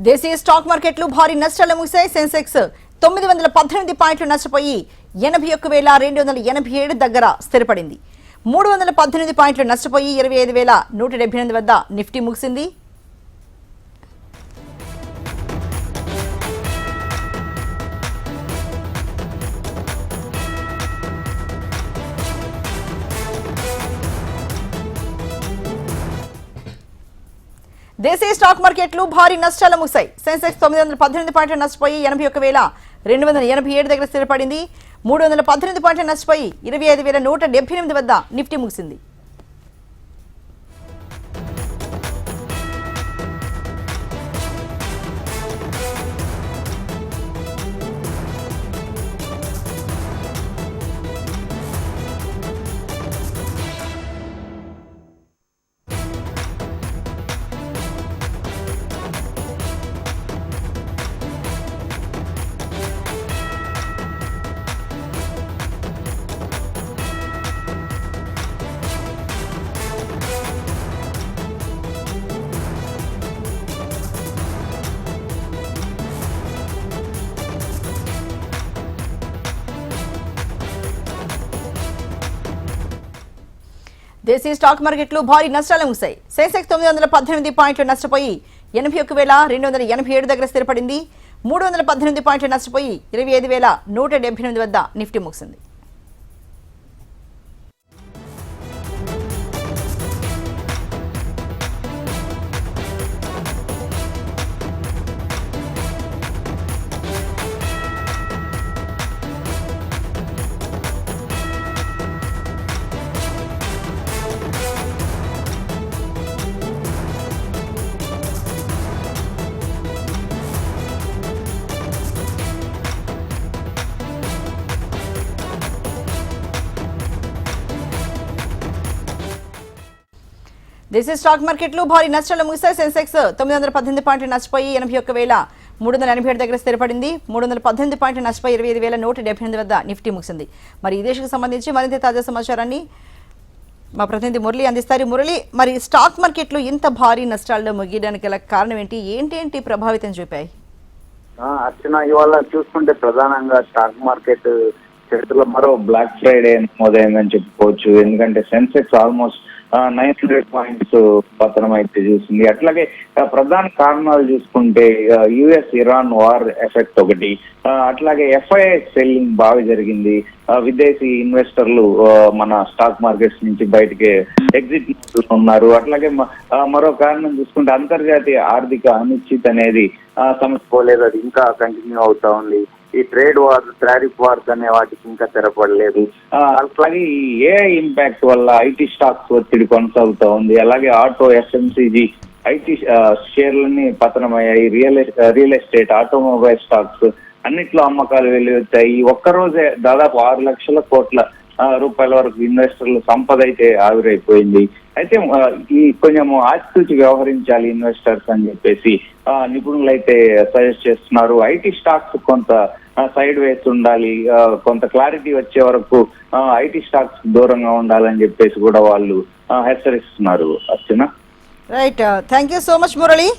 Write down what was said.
దేశీయ స్టాక్ మార్కెట్లు భారీ నష్టాలు ముగిశాయి. సెన్సెక్స్ 918 పాయింట్లు నష్టపోయి 81,287 దగ్గర స్థిరపడింది. 318 పాయింట్లు నష్టపోయి 25,178 వద్ద నిఫ్టీ ముగిసింది. దేశీయ స్టాక్ మార్కెట్లు భారీ నష్టాలు ముగిశాయి. సెన్సెక్స్ 918 పాయింట్లు నష్టపోయి 81,287 దగ్గర స్థిరపడింది. 318 పాయింట్లు నష్టపోయి 25,178 వద్ద నిఫ్టీ ముగిసింది. దేశీయ స్టాక్ మార్కెట్లు భారీ నష్టాలు ముగిశాయి. సెన్సెక్స్ 918 పాయింట్లు నష్టపోయి 81,287 దగ్గర స్థిరపడింది. 318 పాయింట్లు నష్టపోయి 25,178 వద్ద నిఫ్టీ ముగిసింది. దేశీయ స్టాక్ మార్కెట్లు భారీ నష్టాలు ముగిశాయి. సెన్సెక్స్ 918 పాయింట్లు నష్టపోయి 81,387 దగ్గర స్థిరపడింది. 318 పాయింట్లు నష్టపోయి 25,178 వద్ద నిఫ్టీ ముగిసింది. మరి ఈ దేశకు సంబంధించి మరింత తాజా సమాచారాన్ని మా ప్రతినిధి మురళి అందిస్తారు. మురళి, మరి స్టాక్ మార్కెట్లు ఇంత భారీ నష్టాల్లో ముగియడానికి గల కారణం ఏంటి ప్రభావితం చూపాయి? అర్చన, ఇవాళ చూసుకుంటే ప్రధానంగా స్టాక్ మార్కెట్ చరిత్రలో మరో బ్లాక్ ఫ్రైడే నమోదైందని చెప్పుకోవచ్చు. ఎందుకంటే సెన్సెక్స్ ఆల్మోస్ట్ 900 పాయింట్స్ పతనం అయితే చూసింది. అట్లాగే ప్రధాన కారణాలు చూసుకుంటే యుఎస్ ఇరాన్ వార్ ఎఫెక్ట్ ఒకటి, అట్లాగే ఎఫ్ఐఐ సెల్లింగ్ బాగా జరిగింది. విదేశీ ఇన్వెస్టర్లు మన స్టాక్ మార్కెట్స్ నుంచి బయటకి ఎగ్జిట్ ఉన్నారు. అట్లాగే మరో కారణం చూసుకుంటే అంతర్జాతీయ ఆర్థిక అనిశ్చితి అనేది సమస్యపోలేదు, అది ఇంకా కంటిన్యూ అవుతా ఉంది. ఈ ట్రేడ్ వార్స్, టారిఫ్ వార్స్ అనే వాటికి ఇంకా తెరపడలేదు. అట్లాగే ఈ ఏఐ ఇంపాక్ట్ వల్ల ఐటీ స్టాక్స్ ఒత్తిడి కొనసాగుతూ ఉంది. అలాగే ఆటో, ఎఫ్ఎంసీజీ, ఐటీ షేర్లన్నీ పతనమయ్యాయి. రియల్ ఎస్టేట్, ఆటోమొబైల్ స్టాక్స్ అన్నిట్లో అమ్మకాలు వెళ్ళి వచ్చాయి. ఈ ఒక్కరోజే దాదాపు 6 లక్షల కోట్ల రూపాయల వరకు ఇన్వెస్టర్ల సంపద అయితే ఆవిరైపోయింది. అయితే ఈ కొంచెం ఆచితూచి వ్యవహరించాలి ఇన్వెస్టర్స్ అని చెప్పేసి నిపుణులు అయితే సజెస్ట్ చేస్తున్నారు. ఐటీ స్టాక్స్ కొంత సైడ్ వేస్ ఉండాలి, కొంత క్లారిటీ వచ్చే వరకు ఐటీ స్టాక్స్ దూరంగా ఉండాలని చెప్పేసి కూడా వాళ్ళు హెచ్చరిస్తున్నారు. Archana, right, thank you so much Murali.